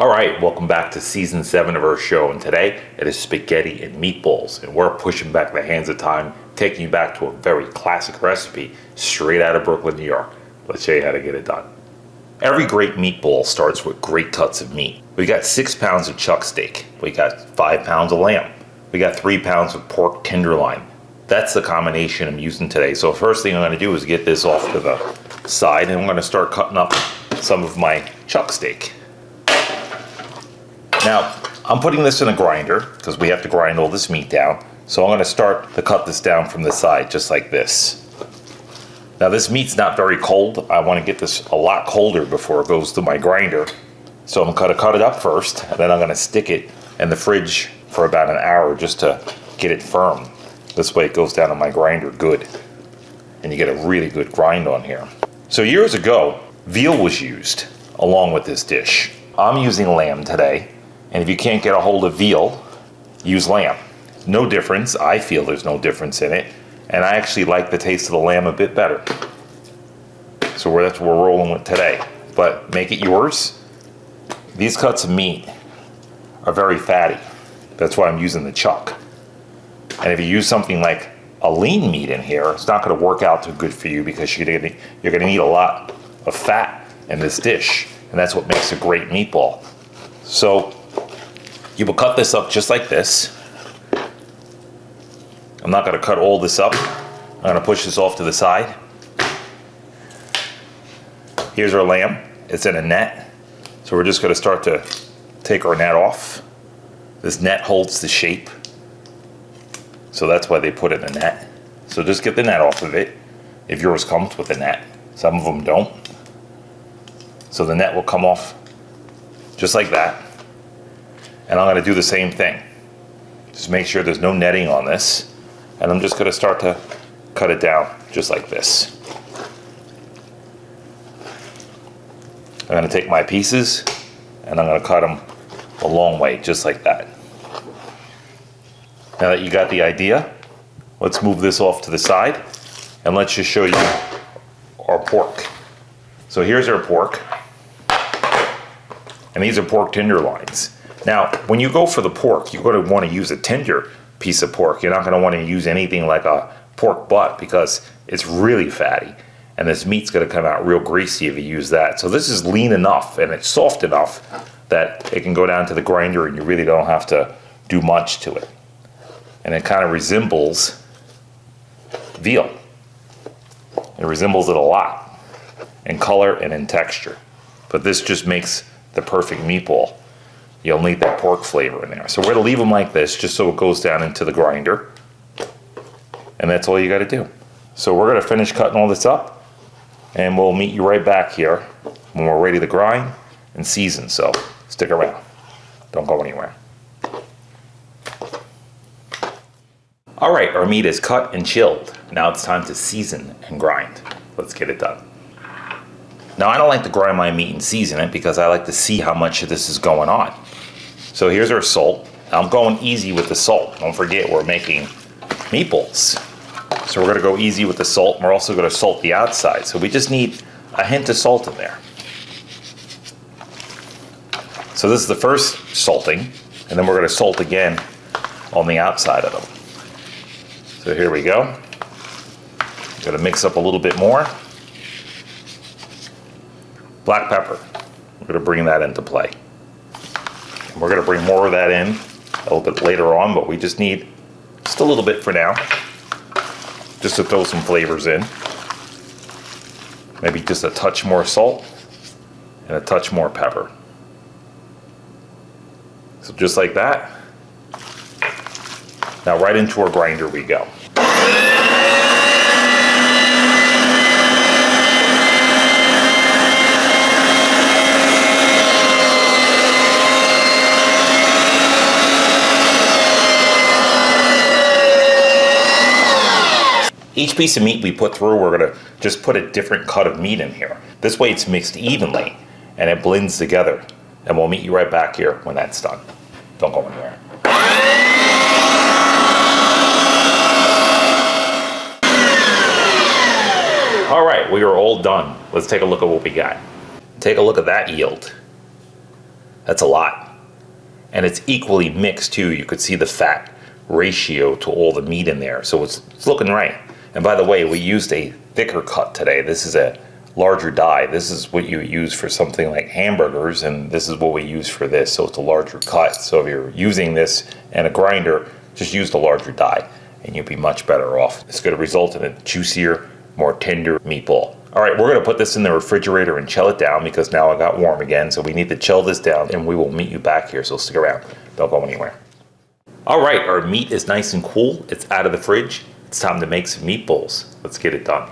All right, welcome back to season 7 of our show, and today it is spaghetti and meatballs, and we're pushing back the hands of time, taking you back to a very classic recipe straight out of Brooklyn, New York. Let's show you how to get it done. Every great meatball starts with great cuts of meat. We got 6 pounds of chuck steak. We got 5 pounds of lamb. We got 3 pounds of pork tenderloin. That's the combination I'm using today. So first thing I'm going to do is get this off to the side, and I'm going to start cutting up some of my chuck steak. Now, I'm putting this in a grinder because we have to grind all this meat down. So I'm going to start to cut this down from the side, just like this. Now, this meat's not very cold. I want to get this a lot colder before it goes to my grinder. So I'm going to cut it up first, and then I'm going to stick it in the fridge for about an hour just to get it firm. This way it goes down to my grinder good. And you get a really good grind on here. So years ago, veal was used along with this dish. I'm using lamb today. And if you can't get a hold of veal, use lamb. No difference. I feel there's no difference in it. And I actually like the taste of the lamb a bit better. So that's what we're rolling with today. But make it yours. These cuts of meat are very fatty. That's why I'm using the chuck. And if you use something like a lean meat in here, it's not going to work out too good for you because you're going to need a lot of fat in this dish. And that's what makes a great meatball. So you will cut this up just like this. I'm not going to cut all this up. I'm going to push this off to the side. Here's our lamb. It's in a net. So we're just going to start to take our net off. This net holds the shape. So that's why they put it in a net. So just get the net off of it. If yours comes with a net. Some of them don't. So the net will come off just like that. And I'm going to do the same thing. Just make sure there's no netting on this. And I'm just going to start to cut it down just like this. I'm going to take my pieces and I'm going to cut them a long way just like that. Now that you got the idea, let's move this off to the side and let's just show you our pork. So here's our pork. And these are pork tenderloins. Now, when you go for the pork, you're going to want to use a tender piece of pork. You're not going to want to use anything like a pork butt because it's really fatty. And this meat's going to come out real greasy if you use that. So this is lean enough and it's soft enough that it can go down to the grinder and you really don't have to do much to it. And it kind of resembles veal. It resembles it a lot in color and in texture. But this just makes the perfect meatball. You'll need that pork flavor in there. So we're going to leave them like this just so it goes down into the grinder. And that's all you got to do. So we're going to finish cutting all this up. And we'll meet you right back here when we're ready to grind and season. So stick around. Don't go anywhere. All right, our meat is cut and chilled. Now it's time to season and grind. Let's get it done. Now I don't like to grind my meat and season it because I like to see how much of this is going on. So here's our salt. Now I'm going easy with the salt. Don't forget we're making meatballs. So we're going to go easy with the salt. We're also going to salt the outside. So we just need a hint of salt in there. So this is the first salting. And then we're going to salt again on the outside of them. So here we go. I'm going to mix up a little bit more. Black pepper. We're going to bring that into play. And we're going to bring more of that in a little bit later on, but we just need just a little bit for now. Just to throw some flavors in. Maybe just a touch more salt and a touch more pepper. So just like that. Now right into our grinder we go. Each piece of meat we put through, we're going to just put a different cut of meat in here. This way it's mixed evenly and it blends together. And we'll meet you right back here when that's done. Don't go anywhere. All right, we are all done. Let's take a look at what we got. Take a look at that yield. That's a lot. And it's equally mixed too. You could see the fat ratio to all the meat in there. So it's looking right. And by the way, we used a thicker cut today. This is a larger die. This is what you use for something like hamburgers, and this is what we use for this. So it's a larger cut. So if you're using this and a grinder, just use the larger die and you'll be much better off. It's going to result in a juicier, more tender meatball. All right, we're going to put this in the refrigerator and chill it down because now it got warm again. So we need to chill this down and we will meet you back here. So stick around. Don't go anywhere. All right, our meat is nice and cool. It's out of the fridge. It's time to make some meatballs. Let's get it done.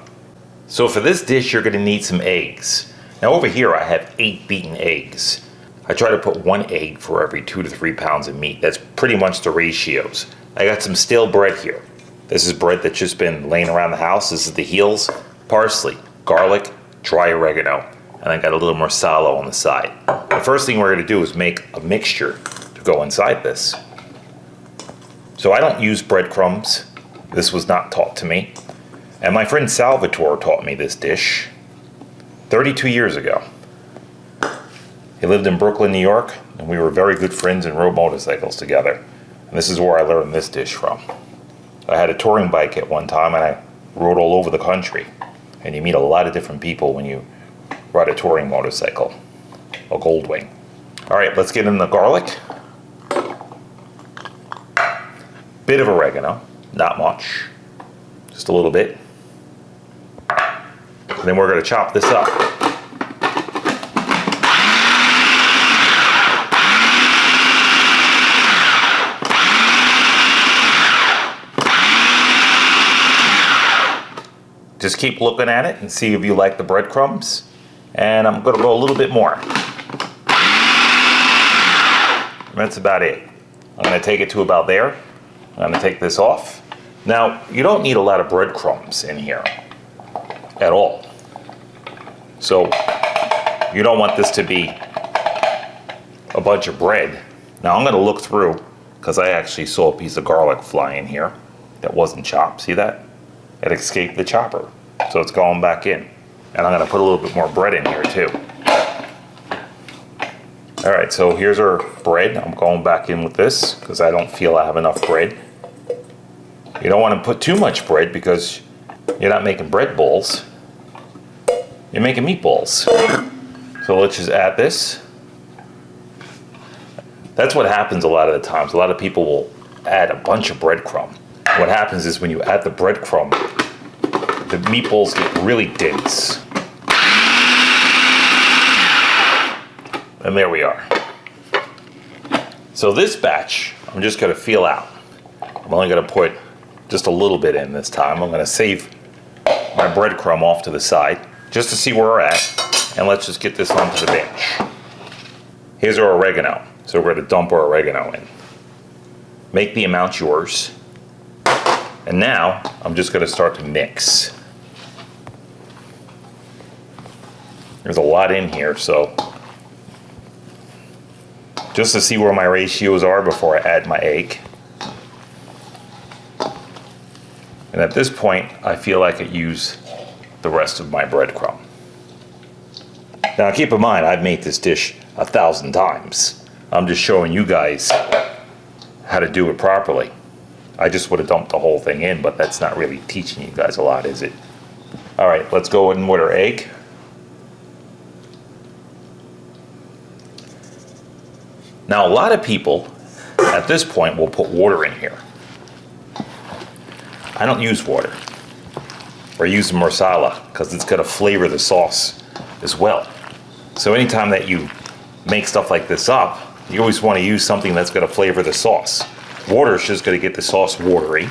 So for this dish, you're going to need some eggs. Now over here, I have 8 beaten eggs. I try to put 1 egg for every 2 to 3 pounds of meat. That's pretty much the ratios. I got some stale bread here. This is bread that's just been laying around the house. This is the heels, parsley, garlic, dry oregano, and I got a little marsala on the side. The first thing we're going to do is make a mixture to go inside this. So I don't use breadcrumbs. This was not taught to me. And my friend Salvatore taught me this dish 32 years ago. He lived in Brooklyn, New York, and we were very good friends and rode motorcycles together. And this is where I learned this dish from. I had a touring bike at one time and I rode all over the country. And you meet a lot of different people when you ride a touring motorcycle, a Goldwing. All right, let's get in the garlic. Bit of oregano, not much, just a little bit. And then we're going to chop this up. Just keep looking at it and see if you like the breadcrumbs. And I'm going to go a little bit more. That's about it. I'm going to take it to about there. I'm going to take this off. Now, you don't need a lot of breadcrumbs in here at all. So you don't want this to be a bunch of bread. Now I'm going to look through because I actually saw a piece of garlic fly in here that wasn't chopped. See that? It escaped the chopper. So it's going back in. And I'm going to put a little bit more bread in here too. All right, so here's our bread. I'm going back in with this because I don't feel I have enough bread. You don't want to put too much bread because you're not making bread balls. You're making meatballs. So let's just add this. That's what happens a lot of the times. A lot of people will add a bunch of breadcrumb. What happens is when you add the breadcrumb, the meatballs get really dense. And there we are. So this batch, I'm just going to feel out. I'm only going to put just a little bit in this time. I'm going to save my breadcrumb off to the side just to see where we're at. And let's just get this onto the bench. Here's our oregano. So we're going to dump our oregano in. Make the amount yours. And now I'm just going to start to mix. There's a lot in here, so just to see where my ratios are before I add my egg. And at this point, I feel I could use the rest of my breadcrumb. Now keep in mind, I've made this dish 1,000 times. I'm just showing you guys how to do it properly. I just would have dumped the whole thing in, but that's not really teaching you guys a lot, is it? All right, let's go in with our egg. Now, a lot of people at this point will put water in here. I don't use water. We're using marsala because it's going to flavor the sauce as well. So anytime that you make stuff like this up, you always want to use something that's going to flavor the sauce. Water is just going to get the sauce watery,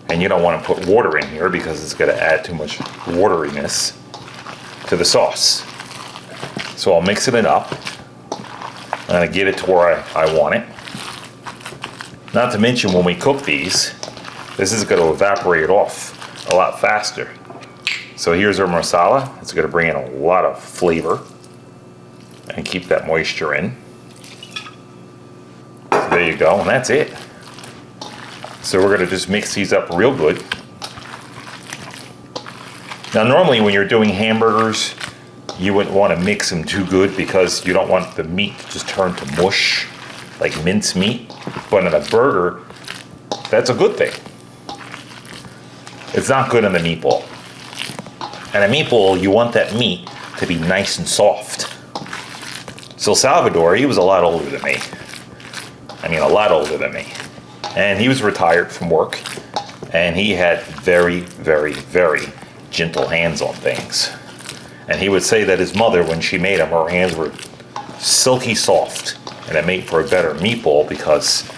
and you don't want to put water in here because it's going to add too much wateriness to the sauce. So I'll mix it up. I'm going to get it to where I want it. Not to mention when we cook these, this is going to evaporate off a lot faster. So here's our marsala. It's going to bring in a lot of flavor and keep that moisture in. So there you go, and that's it. So we're going to just mix these up real good. Now normally when you're doing hamburgers You wouldn't want to mix them too good because you don't want the meat to just turn to mush, like mince meat. But in a burger, that's a good thing. It's not good in the meatball. And a meatball, you want that meat to be nice and soft. So Salvador, he was a lot older than me. I mean, a lot older than me. And he was retired from work. And he had very, very, very gentle hands on things. And he would say that his mother, when she made them, her hands were silky soft. And it made for a better meatball because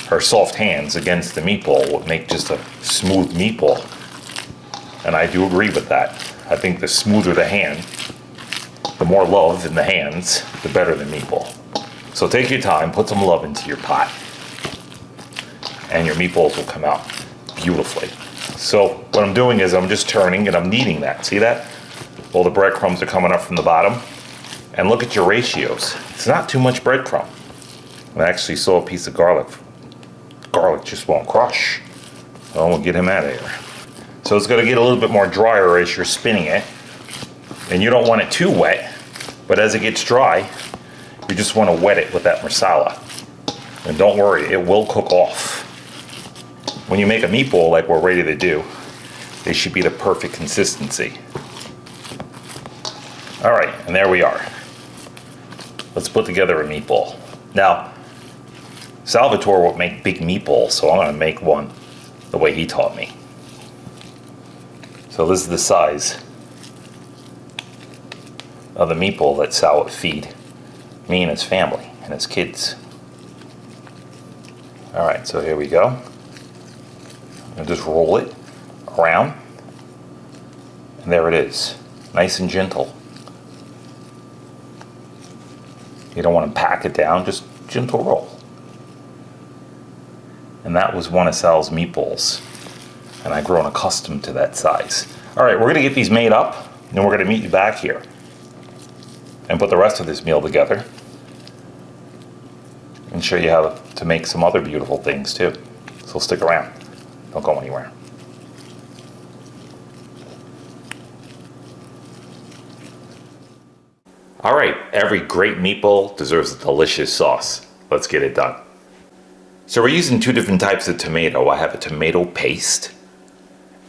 her soft hands against the meatball would make just a smooth meatball. And I do agree with that. I think the smoother the hand, the more love in the hands, the better the meatball. So take your time, put some love into your pot, and your meatballs will come out beautifully. So what I'm doing is I'm just turning and I'm kneading that. See that? All the breadcrumbs are coming up from the bottom. And look at your ratios. It's not too much breadcrumb. I actually saw a piece of garlic. Garlic just won't crush. So we'll get him out of here. So it's going to get a little bit more drier as you're spinning it. And you don't want it too wet, but as it gets dry, you just want to wet it with that masala. And don't worry, it will cook off. When you make a meatball like we're ready to do, they should be the perfect consistency. All right, and there we are. Let's put together a meatball. Now, Salvatore would make big meatballs, so I'm going to make one the way he taught me. So this is the size of the meatball that Sal would feed me and his family and his kids. All right, so here we go. And just roll it around, and there it is, nice and gentle. You don't want to pack it down, just gentle roll. And that was one of Sal's meatballs, and I've grown accustomed to that size. All right, we're gonna get these made up, and we're gonna meet you back here and put the rest of this meal together and show you how to make some other beautiful things too. So stick around, don't go anywhere. All right, every great meatball deserves a delicious sauce. Let's get it done. So we're using two different types of tomato. I have a tomato paste,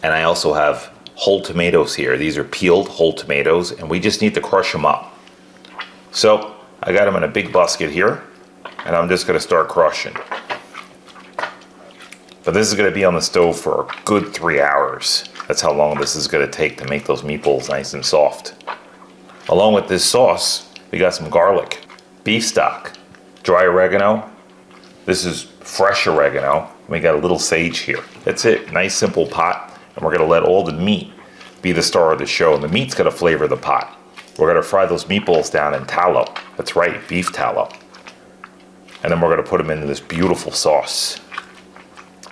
and I also have whole tomatoes here. These are peeled whole tomatoes, and we just need to crush them up. So I got them in a big basket here, and I'm just gonna start crushing. But this is gonna be on the stove for a good 3 hours. That's how long this is gonna take to make those meatballs nice and soft. Along with this sauce, we got some garlic, beef stock, dry oregano. This is fresh oregano. We got a little sage here. That's it, nice simple pot. And we're gonna let all the meat be the star of the show. And the meat's gonna flavor the pot. We're gonna fry those meatballs down in tallow. That's right, beef tallow. And then we're gonna put them into this beautiful sauce.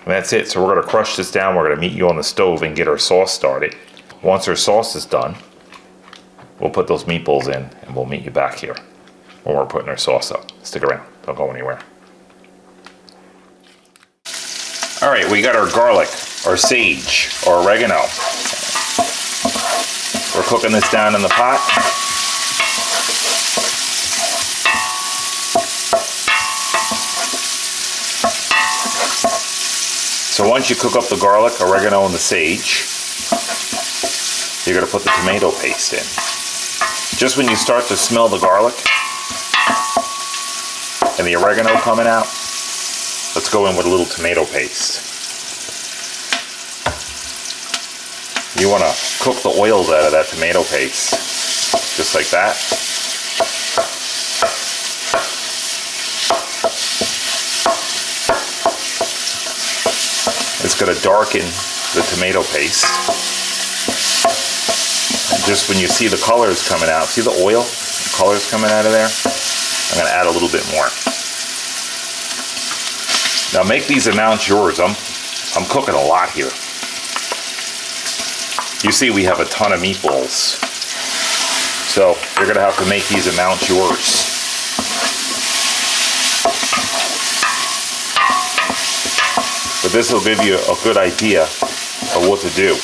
And that's it, so we're gonna crush this down. We're gonna meet you on the stove and get our sauce started. Once our sauce is done, we'll put those meatballs in and we'll meet you back here when we're putting our sauce up. Stick around, don't go anywhere. All right, we got our garlic, our sage, our oregano. We're cooking this down in the pot. So once you cook up the garlic, oregano, and the sage, you're gonna put the tomato paste in. Just when you start to smell the garlic and the oregano coming out, let's go in with a little tomato paste. You want to cook the oils out of that tomato paste, just like that. It's going to darken the tomato paste. And just when you see the colors coming out, see the oil, the colors coming out of there? I'm going to add a little bit more. Now make these amounts yours. I'm cooking a lot here. You see we have a ton of meatballs. So you're gonna have to make these amounts yours. But this will give you a good idea of what to do.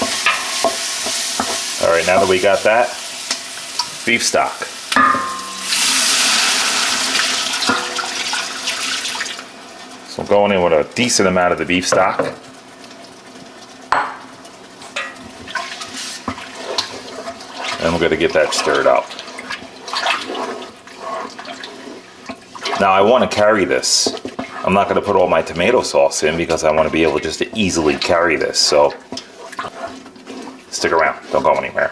All right, now that we got that, beef stock. So I'm going in with a decent amount of the beef stock. And we're going to get that stirred up. Now I want to carry this. I'm not going to put all my tomato sauce in because I want to be able just to easily carry this. So stick around, don't go anywhere.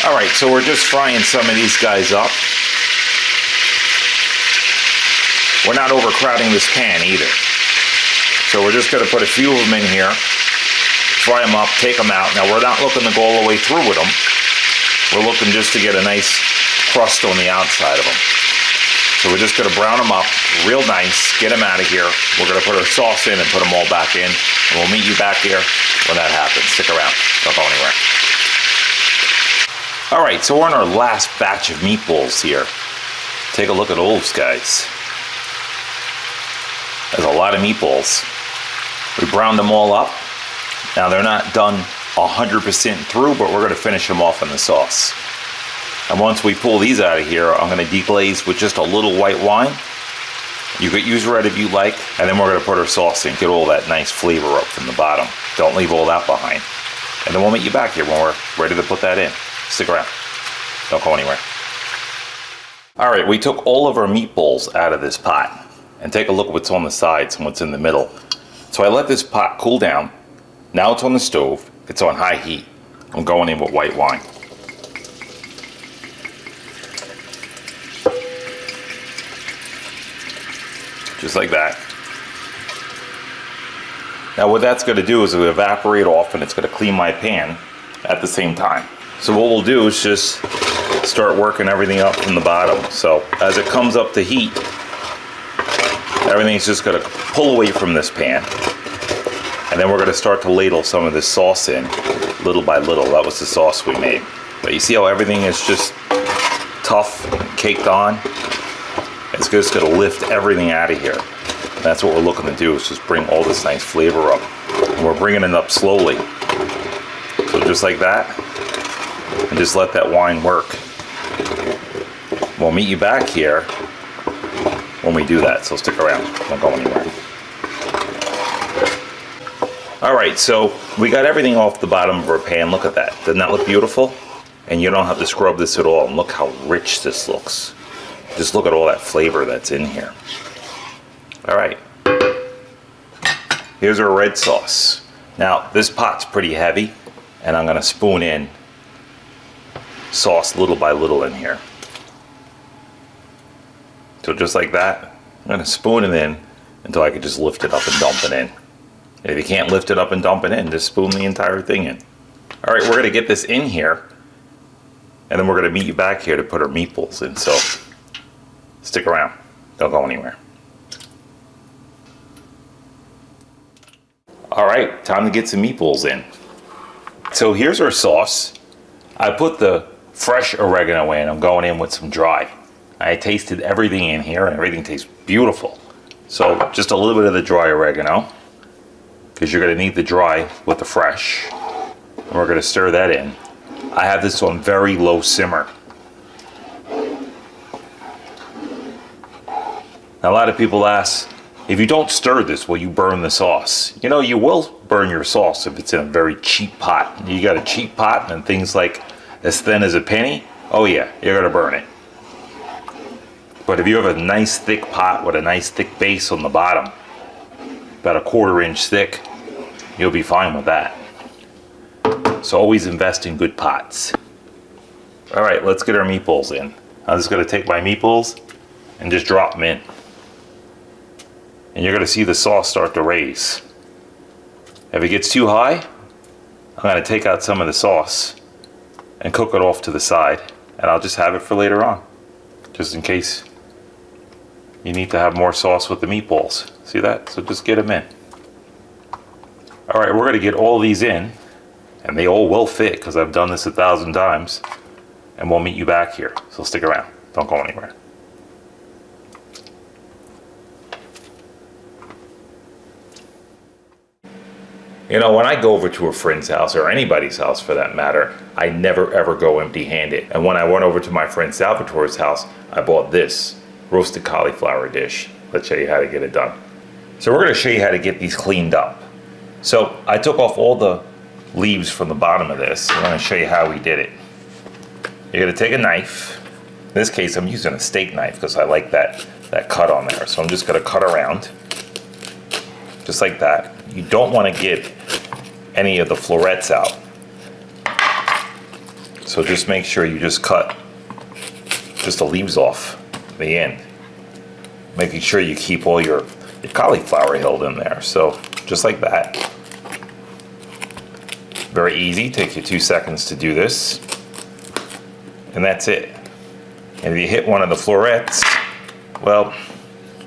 Alright, so we're just frying some of these guys up. We're not overcrowding this pan either. So we're just going to put a few of them in here, fry them up, take them out. Now we're not looking to go all the way through with them. We're looking just to get a nice crust on the outside of them. So we're just going to brown them up real nice, get them out of here. We're going to put our sauce in and put them all back in. And we'll meet you back here when that happens. Stick around. Don't go anywhere. Alright, so we're on our last batch of meatballs here. Take a look at those guys. There's a lot of meatballs. We browned them all up. Now they're not done 100% through, but we're going to finish them off in the sauce. And once we pull these out of here, I'm going to deglaze with just a little white wine. You could use red if you like, and then we're going to put our sauce in, get all that nice flavor up from the bottom. Don't leave all that behind. And then we'll meet you back here when we're ready to put that in. Stick around. Don't go anywhere. Alright, we took all of our meatballs out of this pot. And take a look at what's on the sides and what's in the middle. So I let this pot cool down. Now it's on the stove. It's on high heat. I'm going in with white wine. Just like that. Now what that's going to do is it'll evaporate off and it's going to clean my pan at the same time. So what we'll do is just start working everything up from the bottom. So as it comes up to heat, everything's just going to pull away from this pan. And then we're going to start to ladle some of this sauce in little by little. That was the sauce we made. But you see how everything is just tough and caked on? It's just going to lift everything out of here. And that's what we're looking to do, is just bring all this nice flavor up. And we're bringing it up slowly. So just like that. And just let that wine work. We'll meet you back here when we do that, so stick around, don't go anywhere. Alright, so we got everything off the bottom of our pan. Look at that. Doesn't that look beautiful? And you don't have to scrub this at all. And look how rich this looks. Just look at all that flavor that's in here. Alright. Here's our red sauce. Now, this pot's pretty heavy, and I'm going to spoon in sauce little by little in here. So just like that, I'm going to spoon it in until I can just lift it up and dump it in. And if you can't lift it up and dump it in, just spoon the entire thing in. Alright, we're going to get this in here, and then we're going to meet you back here to put our meatballs in. So stick around, don't go anywhere. Alright, time to get some meatballs in. So here's our sauce. I put the fresh oregano in. I'm going in with some dry. I tasted everything in here and everything tastes beautiful. So just a little bit of the dry oregano, because you're going to need the dry with the fresh. And we're going to stir that in. I have this on very low simmer. Now a lot of people ask, if you don't stir this, will you burn the sauce? You know, you will burn your sauce if it's in a very cheap pot. You got a cheap pot and things like as thin as a penny, oh yeah, you're going to burn it. But if you have a nice thick pot with a nice thick base on the bottom, about a 1/4 inch thick, you'll be fine with that. So always invest in good pots. Alright, let's get our meatballs in. I'm just going to take my meatballs and just drop them in. And you're going to see the sauce start to raise. If it gets too high, I'm going to take out some of the sauce and cook it off to the side. And I'll just have it for later on, just in case you need to have more sauce with the meatballs. See that? So just get them in. Alright, we're going to get all these in, and they all will fit because I've done this 1,000 times. And we'll meet you back here. So stick around. Don't go anywhere. You know, when I go over to a friend's house, or anybody's house for that matter, I never ever go empty-handed. And when I went over to my friend Salvatore's house, I bought this roasted cauliflower dish. Let's show you how to get it done. So we're going to show you how to get these cleaned up. So I took off all the leaves from the bottom of this. I'm going to show you how we did it. You're going to take a knife. In this case, I'm using a steak knife because I like that cut on there. So I'm just going to cut around, just like that. You don't want to get any of the florets out. So just make sure you just cut just the leaves off the end. Making sure you keep all your cauliflower held in there. So just like that. Very easy, take you 2 seconds to do this. And that's it. And if you hit one of the florets, well,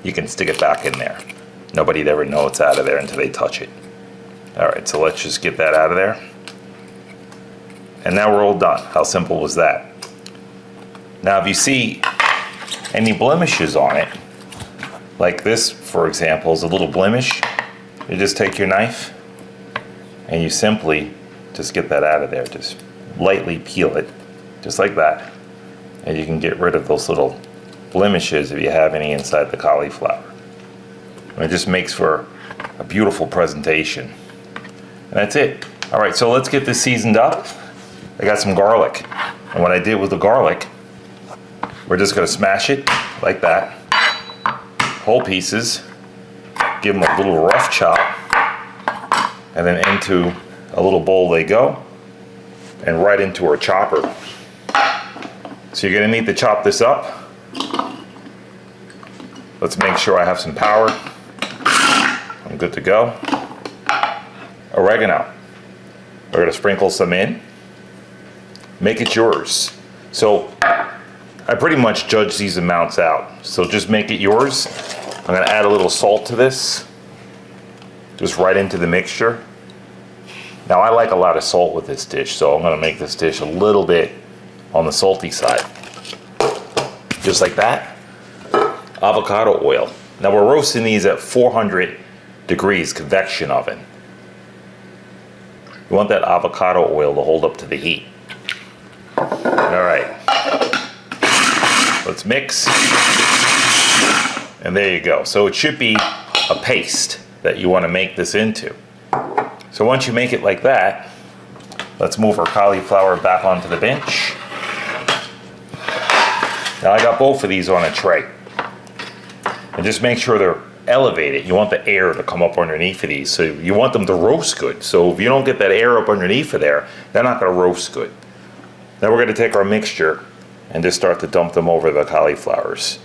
you can stick it back in there. Nobody'd ever know it's out of there until they touch it. All right, so let's just get that out of there. And now we're all done. How simple was that? Now, if you see any blemishes on it, like this, for example, is a little blemish, you just take your knife and you simply just get that out of there. Just lightly peel it, just like that. And you can get rid of those little blemishes if you have any inside the cauliflower. And it just makes for a beautiful presentation. And that's it. All right, so let's get this seasoned up. I got some garlic. And what I did with the garlic, we're just gonna smash it like that. Whole pieces. Give them a little rough chop. And then into a little bowl they go. And right into our chopper. So you're gonna need to chop this up. Let's make sure I have some power. I'm good to go. Oregano. We're gonna sprinkle some in. Make it yours. So I pretty much judge these amounts out. So just make it yours. I'm gonna add a little salt to this. Just right into the mixture. Now I like a lot of salt with this dish, so I'm gonna make this dish a little bit on the salty side. Just like that. Avocado oil. Now we're roasting these at 400 degrees convection oven. You want that avocado oil to hold up to the heat. All right. Let's mix. And there you go. So it should be a paste that you want to make this into. So once you make it like that, let's move our cauliflower back onto the bench. Now I got both of these on a tray. And just make sure they're elevated. You want the air to come up underneath of these. So you want them to roast good. So if you don't get that air up underneath of there, they're not going to roast good. Now we're going to take our mixture and just start to dump them over the cauliflowers.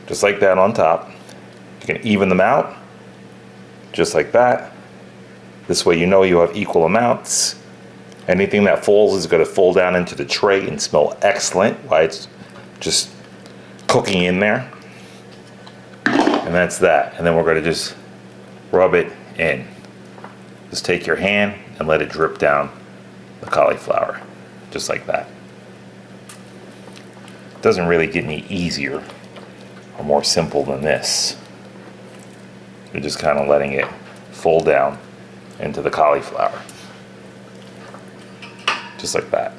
Just like that on top. You can even them out. Just like that. This way you know you have equal amounts. Anything that falls is going to fall down into the tray and smell excellent while it's just cooking in there. And that's that. And then we're going to just rub it in. Just take your hand and let it drip down the cauliflower. Just like that. It doesn't really get any easier or more simple than this. You're just kind of letting it fold down into the cauliflower. Just like that.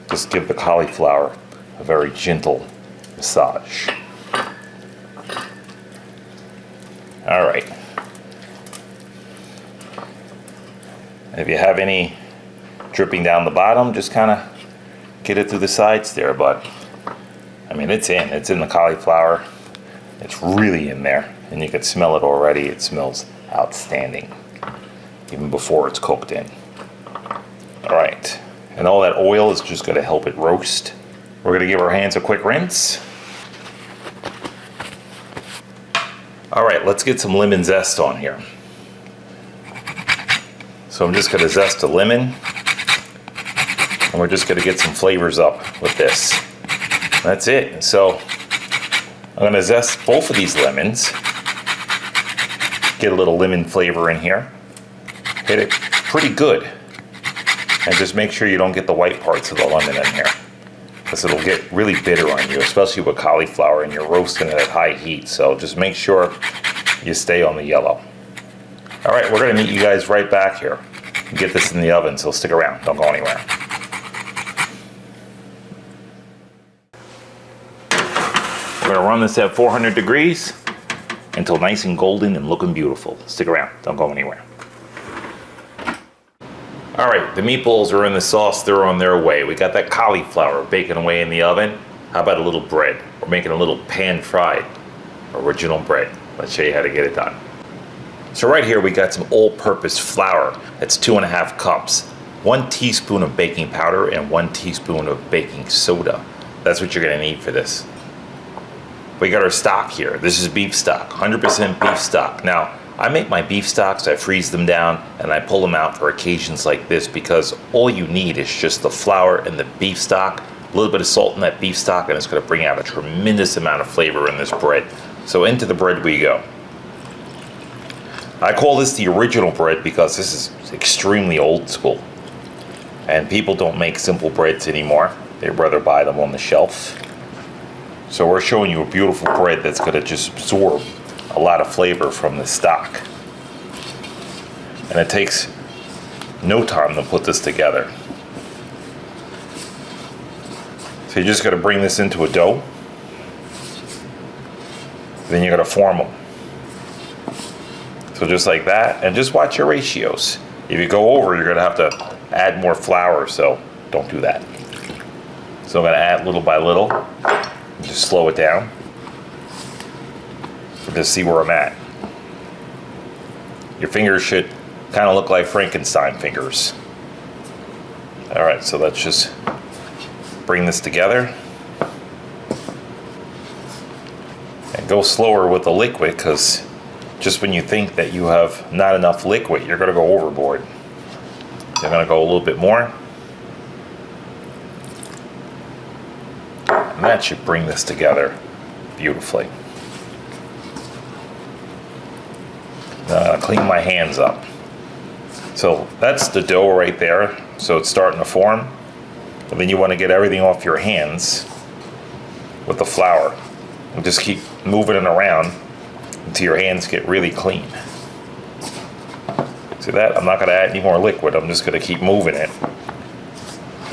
Just give the cauliflower a very gentle massage. All right. If you have any dripping down the bottom, just kind of get it through the sides there, but I mean, it's in the cauliflower. It's really in there, and you can smell it already. It smells outstanding, even before it's cooked in. All right, and all that oil is just gonna help it roast. We're gonna give our hands a quick rinse. All right, let's get some lemon zest on here. So I'm just gonna zest a lemon, and we're just gonna get some flavors up with this. That's it. So I'm gonna zest both of these lemons, get a little lemon flavor in here, hit it pretty good, and just make sure you don't get the white parts of the lemon in here, because it'll get really bitter on you, especially with cauliflower and you're roasting it at high heat. So just make sure you stay on the yellow. All right, we're gonna meet you guys right back here. Get this in the oven, so stick around, don't go anywhere. We're gonna run this at 400 degrees until nice and golden and looking beautiful. Stick around, don't go anywhere. All right, the meatballs are in the sauce, they're on their way. We got that cauliflower baking away in the oven. How about a little bread? We're making a little pan-fried original bread. Let's show you how to get it done. So right here we got some all-purpose flour. That's 2.5 cups. 1 teaspoon of baking powder and 1 teaspoon of baking soda. That's what you're gonna need for this. We got our stock here. This is beef stock, 100% beef stock. Now, I make my beef stocks, I freeze them down, and I pull them out for occasions like this because all you need is just the flour and the beef stock, a little bit of salt in that beef stock, and it's gonna bring out a tremendous amount of flavor in this bread. So into the bread we go. I call this the original bread because this is extremely old school. And people don't make simple breads anymore. They'd rather buy them on the shelf. So we're showing you a beautiful bread that's gonna just absorb a lot of flavor from the stock. And it takes no time to put this together. So you're just gonna bring this into a dough. Then you're gonna form them. So just like that, and just watch your ratios. If you go over, you're gonna have to add more flour, so don't do that. So I'm gonna add little by little, and just slow it down. Just see where I'm at. Your fingers should kind of look like Frankenstein fingers. All right, so let's just bring this together. And go slower with the liquid, because just when you think that you have not enough liquid, you're gonna go overboard. So I'm gonna go a little bit more. And that should bring this together beautifully. Now I'm gonna clean my hands up. So that's the dough right there. So it's starting to form. And then you wanna get everything off your hands with the flour. And just keep moving it around until your hands get really clean. See that? I'm not gonna add any more liquid. I'm just gonna keep moving it,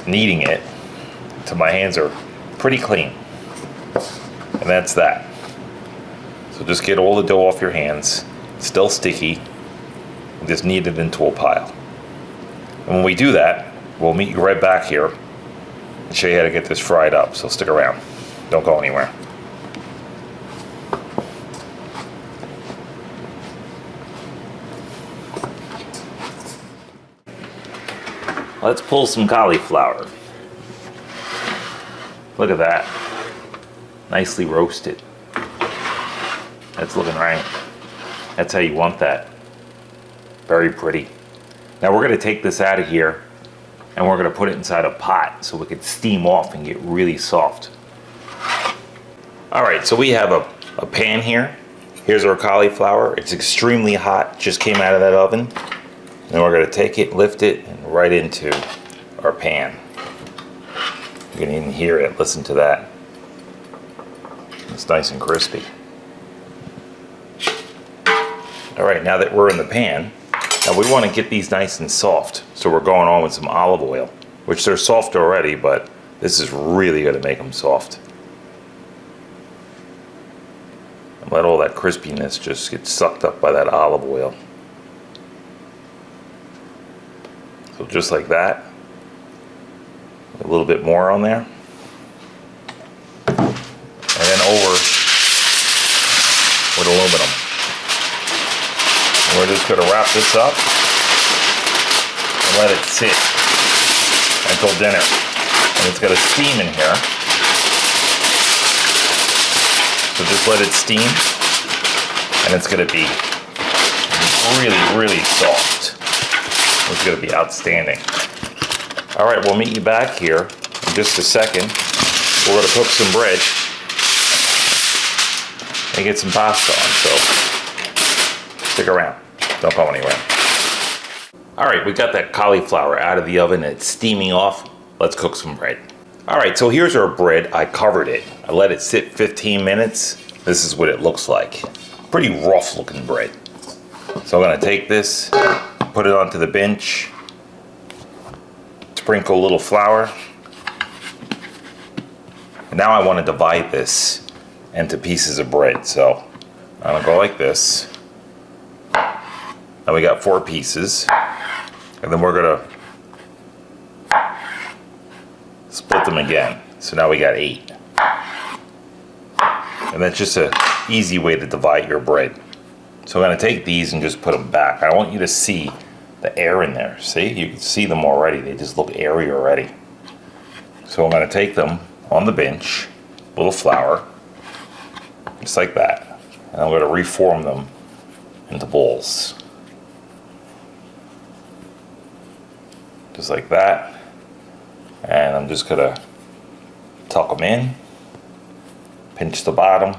kneading it, until my hands are pretty clean. And that's that. So just get all the dough off your hands, still sticky, and just knead it into a pile. And when we do that, we'll meet you right back here and show you how to get this fried up. So stick around. Don't go anywhere. Let's pull some cauliflower. Look at that. Nicely roasted. That's looking right. That's how you want that. Very pretty. Now we're gonna take this out of here and we're gonna put it inside a pot so it can steam off and get really soft. All right, so we have a pan here. Here's our cauliflower. It's extremely hot, just came out of that oven. Then we're gonna take it, lift it, and right into our pan. You can even hear it, listen to that. It's nice and crispy. All right, now that we're in the pan, now we wanna get these nice and soft. So we're going on with some olive oil, which they're soft already, but this is really gonna make them soft. And let all that crispiness just get sucked up by that olive oil. So just like that, a little bit more on there. And then over with aluminum. And we're just gonna wrap this up and let it sit until dinner. And it's got a steam in here. So just let it steam and it's gonna be really, really soft. It's gonna be outstanding. All right, we'll meet you back here in just a second. We're gonna cook some bread and get some pasta on, so stick around, don't go anywhere. All right, we got that cauliflower out of the oven, it's steaming off. Let's cook some bread. All right, so here's our bread. I covered it. I let it sit 15 minutes. This is what it looks like. Pretty rough looking bread. So I'm gonna take this, put it onto the bench, sprinkle a little flour. And now I want to divide this into pieces of bread. So I'm gonna go like this. Now we got 4 pieces. And then we're gonna split them again. So now we got 8. And that's just an easy way to divide your bread. So I'm gonna take these and just put them back. I want you to see the air in there. See, you can see them already. They just look airy already. So I'm gonna take them on the bench, a little flour, just like that. And I'm gonna reform them into balls. Just like that. And I'm just gonna tuck them in, pinch the bottom,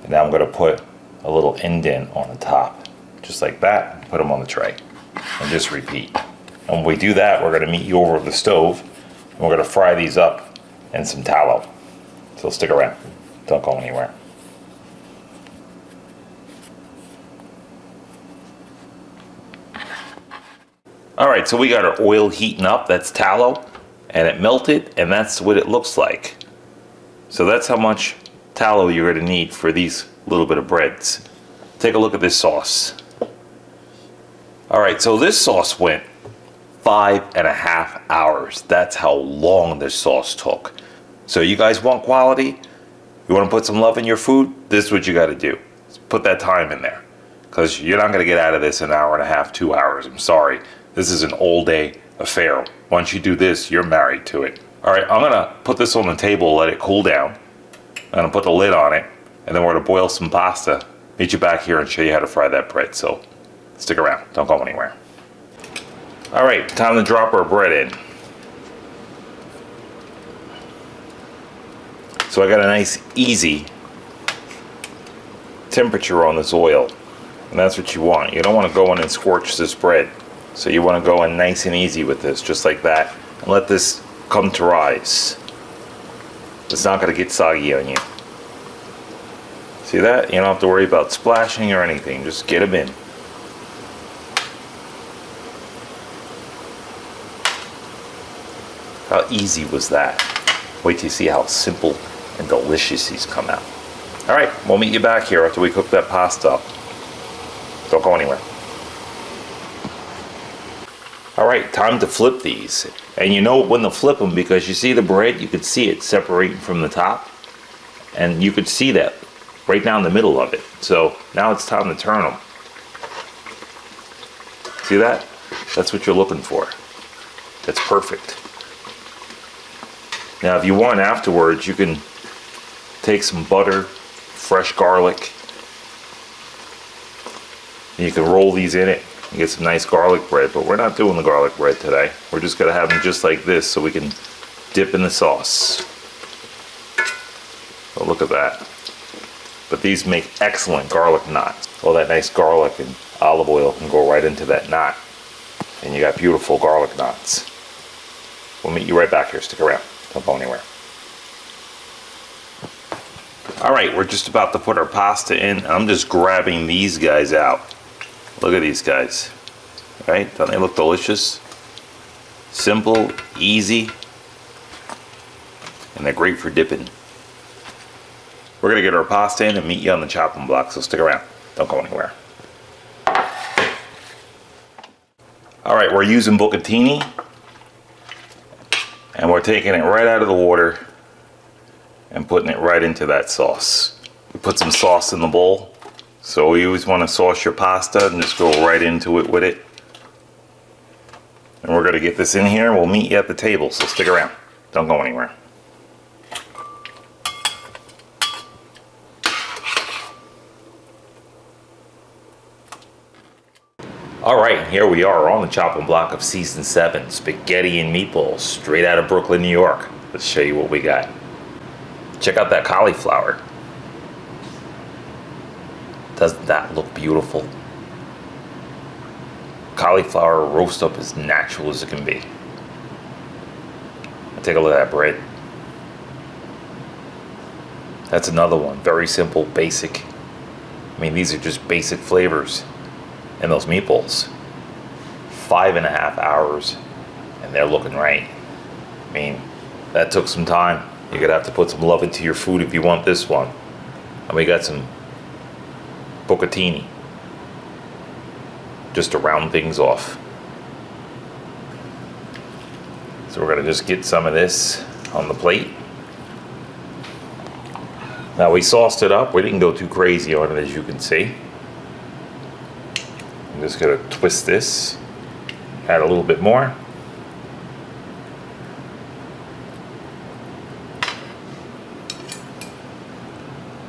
and now I'm gonna put a little indent on the top, just like that, put them on the tray, and just repeat. And when we do that, we're gonna meet you over the stove, and we're gonna fry these up in some tallow. So stick around, don't go anywhere. All right, so we got our oil heating up, that's tallow, and it melted, and that's what it looks like. So that's how much tallow you're gonna need for these little bit of breads. Take a look at this sauce. All right, so this sauce went 5.5 hours. That's how long this sauce took. So you guys want quality? You wanna put some love in your food? This is what you gotta do. Put that time in there, because you're not gonna get out of this in 1.5, 2 hours, I'm sorry. This is an all-day affair. Once you do this, you're married to it. All right, I'm gonna put this on the table, let it cool down. I'm gonna put the lid on it, and then we're gonna boil some pasta. Meet you back here and show you how to fry that bread, so stick around, don't go anywhere. All right, time to drop our bread in. So I got a nice, easy temperature on this oil, and that's what you want. You don't wanna go in and scorch this bread. So you want to go in nice and easy with this, just like that, and let this come to rise. It's not going to get soggy on you. See that? You don't have to worry about splashing or anything. Just get them in. How easy was that? Wait till you see how simple and delicious these come out. All right, we'll meet you back here after we cook that pasta up. Don't go anywhere. All right, time to flip these. And you know when to flip them, because you see the bread, you could see it separating from the top. And you could see that right down the middle of it. So now it's time to turn them. See that? That's what you're looking for. That's perfect. Now if you want afterwards, you can take some butter, fresh garlic, and you can roll these in it. You get some nice garlic bread, but we're not doing the garlic bread today. We're just gonna have them just like this so we can dip in the sauce. Oh, look at that. But these make excellent garlic knots. All that nice garlic and olive oil can go right into that knot, and you got beautiful garlic knots. We'll meet you right back here. Stick around. Don't go anywhere. All right, we're just about to put our pasta in. I'm just grabbing these guys out. Look at these guys, right? Don't they look delicious? Simple, easy, and they're great for dipping. We're gonna get our pasta in and meet you on the chopping block, so stick around. Don't go anywhere. All right, we're using bucatini, and we're taking it right out of the water and putting it right into that sauce. We put some sauce in the bowl. So you always want to sauce your pasta and just go right into it with it. And we're going to get this in here and we'll meet you at the table, so stick around. Don't go anywhere. All right, here we are on the chopping block of season 7, Spaghetti and Meatballs, straight out of Brooklyn, New York. Let's show you what we got. Check out that cauliflower. Doesn't that look beautiful? Cauliflower roast up as natural as it can be. Take a look at that bread. That's another one, very simple, basic. mean, these are just basic flavors in those meatballs. 5.5 hours, and they're looking right. I mean, that took some time. You're gonna have to put some love into your food if you want this one. And we got some bucatini, just to round things off. So we're gonna just get some of this on the plate. Now we sauced it up. We didn't go too crazy on it, as you can see. I'm just gonna twist this, add a little bit more.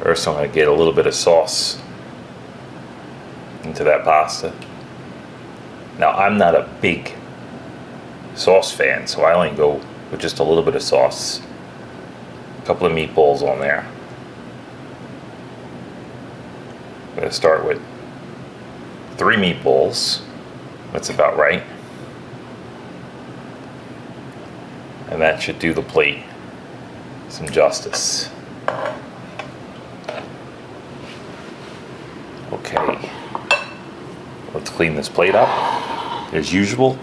First, I'm gonna get a little bit of sauce into that pasta. Now, I'm not a big sauce fan, so I only go with just a little bit of sauce. A couple of meatballs on there. I'm gonna start with 3 meatballs. That's about right. And that should do the plate some justice. Okay, let's clean this plate up as usual.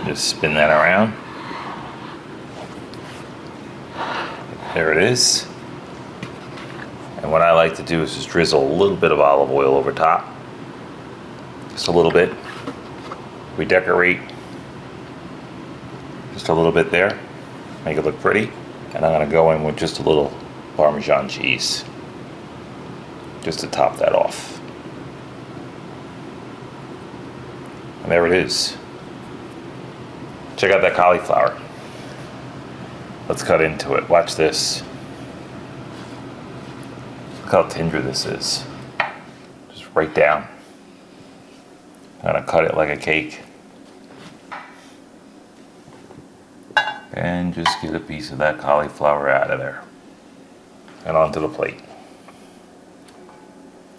Just spin that around. There it is. And what I like to do is just drizzle a little bit of olive oil over top. Just a little bit. We decorate just a little bit there. Make it look pretty. And I'm gonna go in with just a little Parmesan cheese, just to top that off. And there it is. Check out that cauliflower. Let's cut into it. Watch this. Look how tender this is. Just right down. I'm gonna cut it like a cake. And just get a piece of that cauliflower out of there. And onto the plate.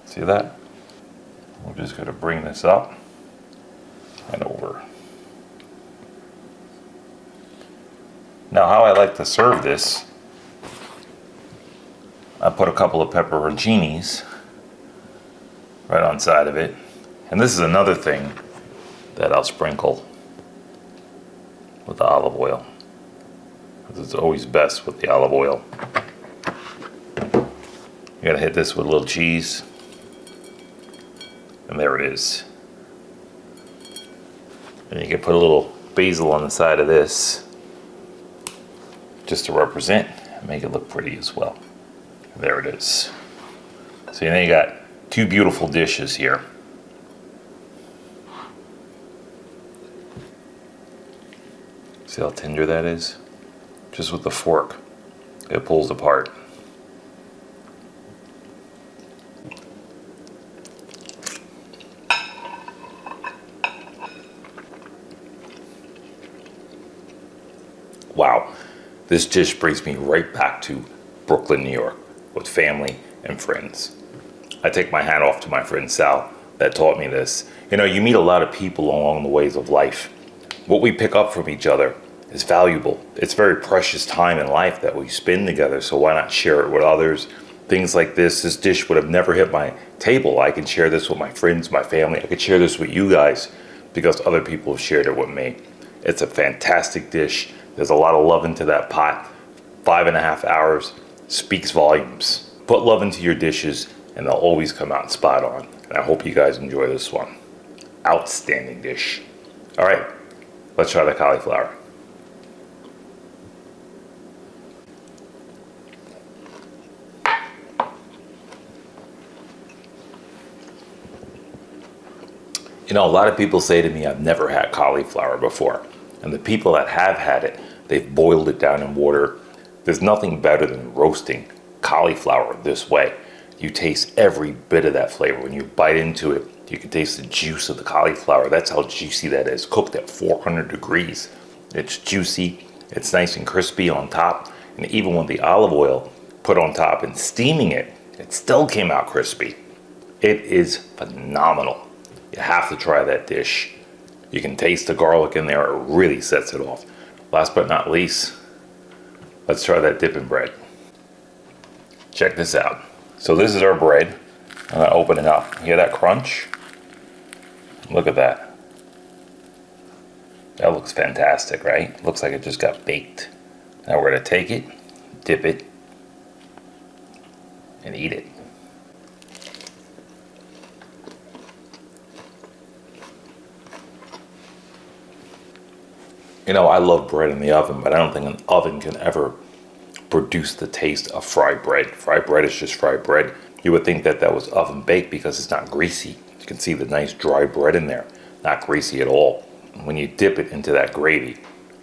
See that? We're just gonna bring this up and over. Now, how I like to serve this, I put a couple of pepperoncinis right on side of it. And this is another thing that I'll sprinkle with the olive oil. It's always best with the olive oil. You gotta hit this with a little cheese. And there it is. And you can put a little basil on the side of this, just to represent and make it look pretty as well. And there it is. So now you got 2 beautiful dishes here. See how tender that is? Just with the fork, it pulls apart. Wow, this dish brings me right back to Brooklyn, New York, with family and friends. I take my hat off to my friend Sal that taught me this. You know, you meet a lot of people along the ways of life. What we pick up from each other is valuable. It's very precious time in life that we spend together, so why not share it with others? Things like this dish would have never hit my table. I can share this with my friends, my family. I could share this with you guys because other people have shared it with me. It's a fantastic dish. There's a lot of love into that pot. 5.5 hours speaks volumes. Put love into your dishes and they'll always come out spot on. And I hope you guys enjoy this one. Outstanding dish. All right, let's try the cauliflower. You know, a lot of people say to me, I've never had cauliflower before. And the people that have had it, they've boiled it down in water. There's nothing better than roasting cauliflower this way. You taste every bit of that flavor. When you bite into it, you can taste the juice of the cauliflower. That's how juicy that is. Cooked at 400 degrees. It's juicy. It's nice and crispy on top. And even with the olive oil put on top and steaming it, it still came out crispy. It is phenomenal. You have to try that dish. You can taste the garlic in there. It really sets it off. Last but not least, Let's try that dipping bread. Check this out. So this is our bread. I'm gonna open it up. Hear that crunch? Look at that. That looks fantastic, right? Looks like it just got baked. Now we're gonna take it, dip it, and eat it. You know, I love bread in the oven, but I don't think an oven can ever produce the taste of fried bread. Fried bread is just fried bread. You would think that that was oven baked because it's not greasy. You can see the nice dry bread in there. Not greasy at all. When you dip it into that gravy,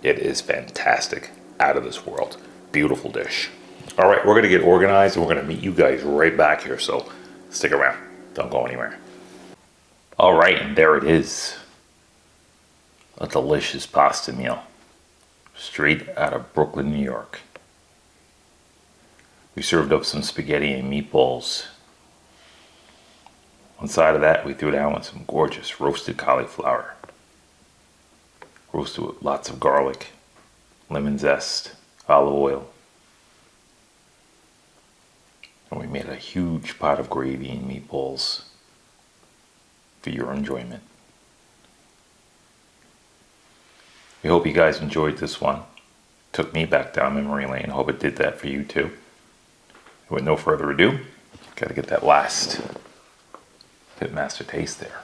it is fantastic. Out of this world. Beautiful dish. All right, we're gonna get organized and we're gonna meet you guys right back here, so stick around. Don't go anywhere. All right, and there it is. A delicious pasta meal. Straight out of Brooklyn, New York. We served up some spaghetti and meatballs. On the side of that, we threw down with some gorgeous roasted cauliflower. Roasted with lots of garlic, lemon zest, olive oil. And we made a huge pot of gravy and meatballs for your enjoyment. We hope you guys enjoyed this one. Took me back down memory lane. Hope it did that for you too. With no further ado, gotta get that last Pitmaster taste there.